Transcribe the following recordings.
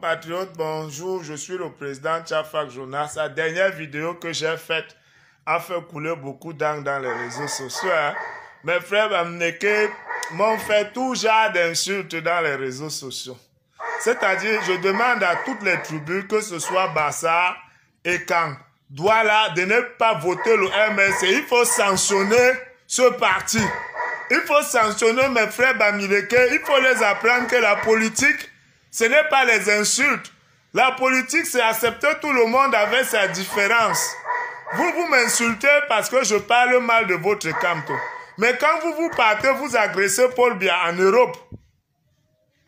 compatriotes, bonjour, je suis le président Tchafak Jonas. La dernière vidéo que j'ai faite a fait couler beaucoup d'encre dans les réseaux sociaux. Mes frères Bamileke m'ont fait tout genre d'insultes dans les réseaux sociaux. C'est-à-dire, je demande à toutes les tribus, que ce soit Bassa et Kang, Douala, de ne pas voter le MSC. Il faut sanctionner ce parti. Il faut sanctionner mes frères Bamileke. Il faut les apprendre que la politique, ce n'est pas les insultes. La politique, c'est accepter tout le monde avec sa différence. Vous m'insultez parce que je parle mal de votre Kamto. Mais quand vous partez, vous agressez Paul Biya en Europe.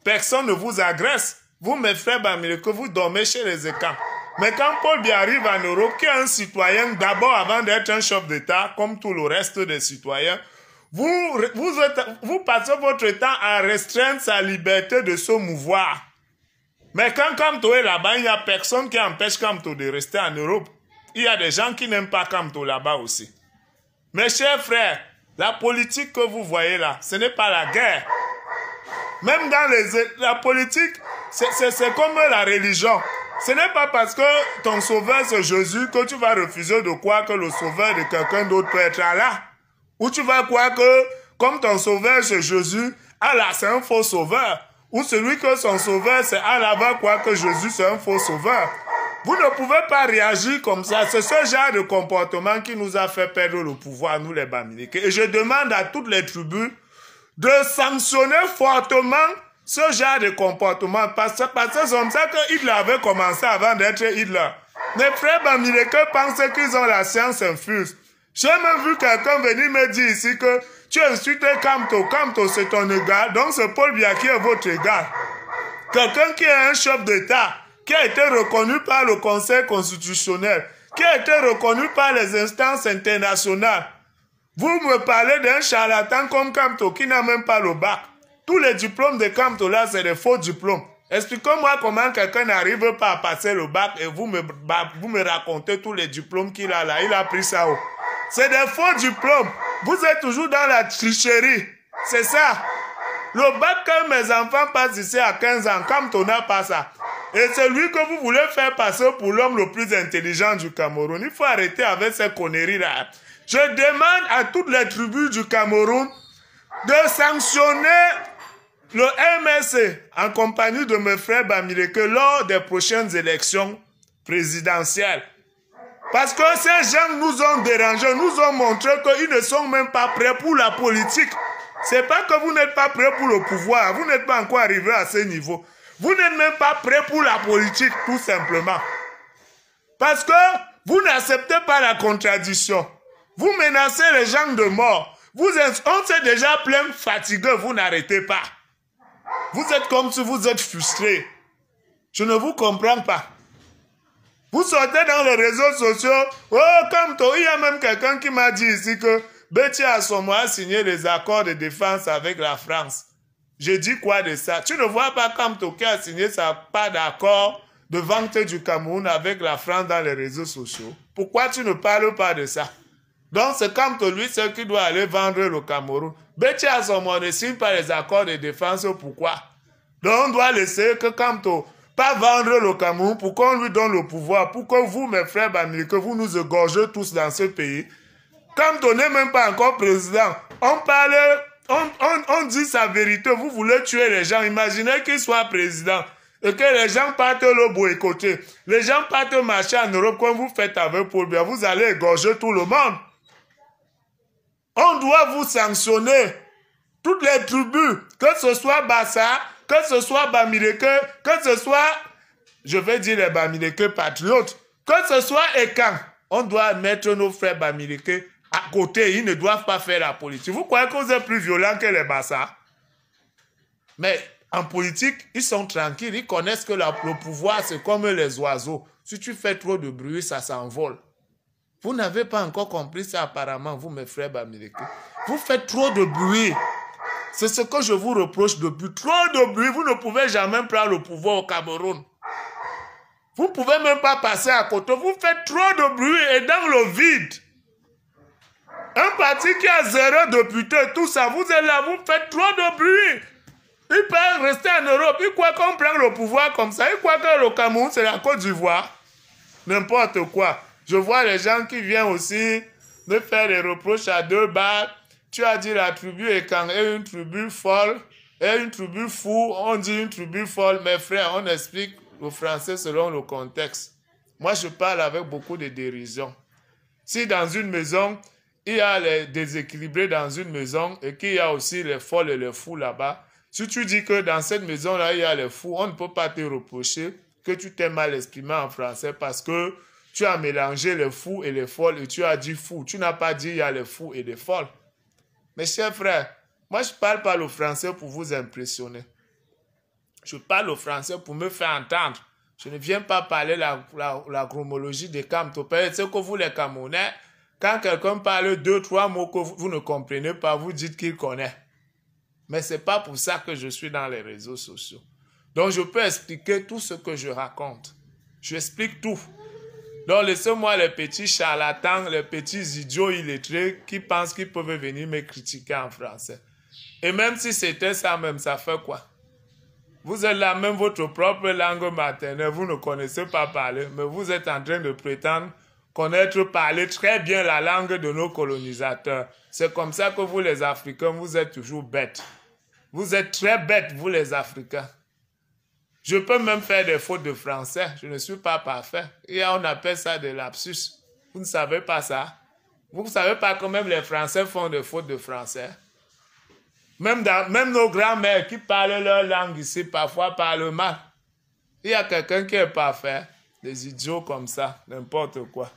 Personne ne vous agresse. Vous, mes frères Bamileke, vous dormez chez les écans. Mais quand Paul Biya arrive en Europe, qui est un citoyen, d'abord avant d'être un chef d'État, comme tout le reste des citoyens, vous passez votre temps à restreindre sa liberté de se mouvoir. Mais quand Kamto est là-bas, il n'y a personne qui empêche Kamto de rester en Europe. Il y a des gens qui n'aiment pas Kamto là-bas aussi. Mes chers frères, la politique que vous voyez là, ce n'est pas la guerre. Même dans la politique, c'est comme la religion. Ce n'est pas parce que ton sauveur c'est Jésus que tu vas refuser de croire que le sauveur de quelqu'un d'autre peut être là. Ou tu vas croire que, comme ton sauveur c'est Jésus, Allah c'est un faux sauveur. Ou celui que son sauveur c'est Allah va croire que Jésus c'est un faux sauveur. Vous ne pouvez pas réagir comme ça. C'est ce genre de comportement qui nous a fait perdre le pouvoir, nous les Bamileke. Et je demande à toutes les tribus de sanctionner fortement ce genre de comportement. Parce que c'est comme ça que Hitler avait commencé avant d'être Hitler. Mes frères Bamileke pensent qu'ils ont la science infuse. J'ai même vu quelqu'un venir me dire ici que tu insultes Kamto. Kamto c'est ton égal. Donc c'est Paul Biya qui est votre égal. Quelqu'un qui est un chef d'État, qui a été reconnu par le Conseil constitutionnel, qui a été reconnu par les instances internationales. Vous me parlez d'un charlatan comme Kamto qui n'a même pas le bac. Tous les diplômes de Kamto là, c'est des faux diplômes. Expliquez-moi comment quelqu'un n'arrive pas à passer le bac et vous me racontez tous les diplômes qu'il a là. Il a pris ça où? C'est des faux diplômes. Vous êtes toujours dans la tricherie. C'est ça. Le bac que mes enfants passent ici à 15 ans, Kamto n'a pas ça. Et c'est lui que vous voulez faire passer pour l'homme le plus intelligent du Cameroun. Il faut arrêter avec ces conneries-là. Je demande à toutes les tribus du Cameroun de sanctionner le MSC en compagnie de mes frères Bamileke lors des prochaines élections présidentielles. Parce que ces gens nous ont dérangés, nous ont montré qu'ils ne sont même pas prêts pour la politique. C'est pas que vous n'êtes pas prêts pour le pouvoir, vous n'êtes pas encore arrivé à ce niveau. Vous n'êtes même pas prêts pour la politique, tout simplement. Parce que vous n'acceptez pas la contradiction. Vous menacez les gens de mort. On s'est déjà plein fatigué, vous n'arrêtez pas. Vous êtes comme si vous êtes frustré. Je ne vous comprends pas. Vous sortez dans les réseaux sociaux. Oh, Kamto, il y a même quelqu'un qui m'a dit ici que Betty Assomo a signé les accords de défense avec la France. J'ai dit quoi de ça? Tu ne vois pas Kamto qui a signé sa part d'accord de vente du Cameroun avec la France dans les réseaux sociaux? Pourquoi tu ne parles pas de ça? Donc c'est Kamto, lui, c'est qui doit aller vendre le Cameroun. Betty Assomo ne signe pas les accords de défense. Pourquoi? Donc on doit laisser que Kamto pas vendre le Cameroun pour qu'on lui donne le pouvoir, pour que vous, mes frères Bamileke, vous nous égorgez tous dans ce pays. Kamto n'est même pas encore président. On parle, on dit sa vérité. Vous voulez tuer les gens. Imaginez qu'il soit président et que les gens partent le boycotter. Les gens partent marcher en Europe comme vous faites avec Paul Biya. Vous allez égorger tout le monde. On doit vous sanctionner. Toutes les tribus, que ce soit Bassa, que ce soit Bamileke, que ce soit, je vais dire les Bamileke patriotes, que ce soit Ekan, on doit mettre nos frères Bamileke à côté. Ils ne doivent pas faire la politique. Vous croyez que vous êtes plus violents que les Bassa? Mais en politique, ils sont tranquilles. Ils connaissent que le pouvoir, c'est comme les oiseaux. Si tu fais trop de bruit, ça s'envole. Vous n'avez pas encore compris ça apparemment, vous, mes frères Bamileke. Vous faites trop de bruit. C'est ce que je vous reproche depuis. Trop de bruit. Vous ne pouvez jamais prendre le pouvoir au Cameroun. Vous ne pouvez même pas passer à côté. Vous faites trop de bruit et dans le vide. Un parti qui a 0 député, tout ça, vous êtes là, vous faites trop de bruit. Ils peuvent rester en Europe. Ils croient qu'on prend le pouvoir comme ça. Ils croient que le Cameroun, c'est la Côte d'Ivoire. N'importe quoi. Je vois les gens qui viennent aussi me faire des reproches à deux balles. Tu as dit la tribu est une tribu folle et une tribu fou. On dit une tribu folle. Mes frères, on explique le français selon le contexte. Moi, je parle avec beaucoup de dérision. Si dans une maison, il y a les déséquilibrés dans une maison et qu'il y a aussi les folles et les fous là-bas, si tu dis que dans cette maison-là, il y a les fous, on ne peut pas te reprocher que tu t'es mal exprimé en français parce que tu as mélangé les fous et les folles et tu as dit fou. Tu n'as pas dit il y a les fous et les folles. Mes chers frères, moi je ne parle pas le français pour vous impressionner. Je parle le français pour me faire entendre. Je ne viens pas parler la chromologie des Camtopé. C'est que vous les Camerounais, quand quelqu'un parle 2-3 mots que vous ne comprenez pas, vous dites qu'il connaît. Mais ce n'est pas pour ça que je suis dans les réseaux sociaux. Donc je peux expliquer tout ce que je raconte. J'explique tout. Donc laissez-moi les petits charlatans, les petits idiots illettrés qui pensent qu'ils peuvent venir me critiquer en français. Et même si c'était ça même, ça fait quoi? Vous êtes là, même votre propre langue maternelle, vous ne connaissez pas parler, mais vous êtes en train de prétendre connaître, parler très bien la langue de nos colonisateurs. C'est comme ça que vous les Africains, vous êtes toujours bêtes. Vous êtes très bêtes, vous les Africains. Je peux même faire des fautes de français, je ne suis pas parfait. Et on appelle ça des lapsus. Vous ne savez pas ça? Vous ne savez pas que même les Français font des fautes de français? Même nos grands-mères qui parlent leur langue ici, parfois parlent mal. Il y a quelqu'un qui est parfait. Des idiots comme ça, n'importe quoi.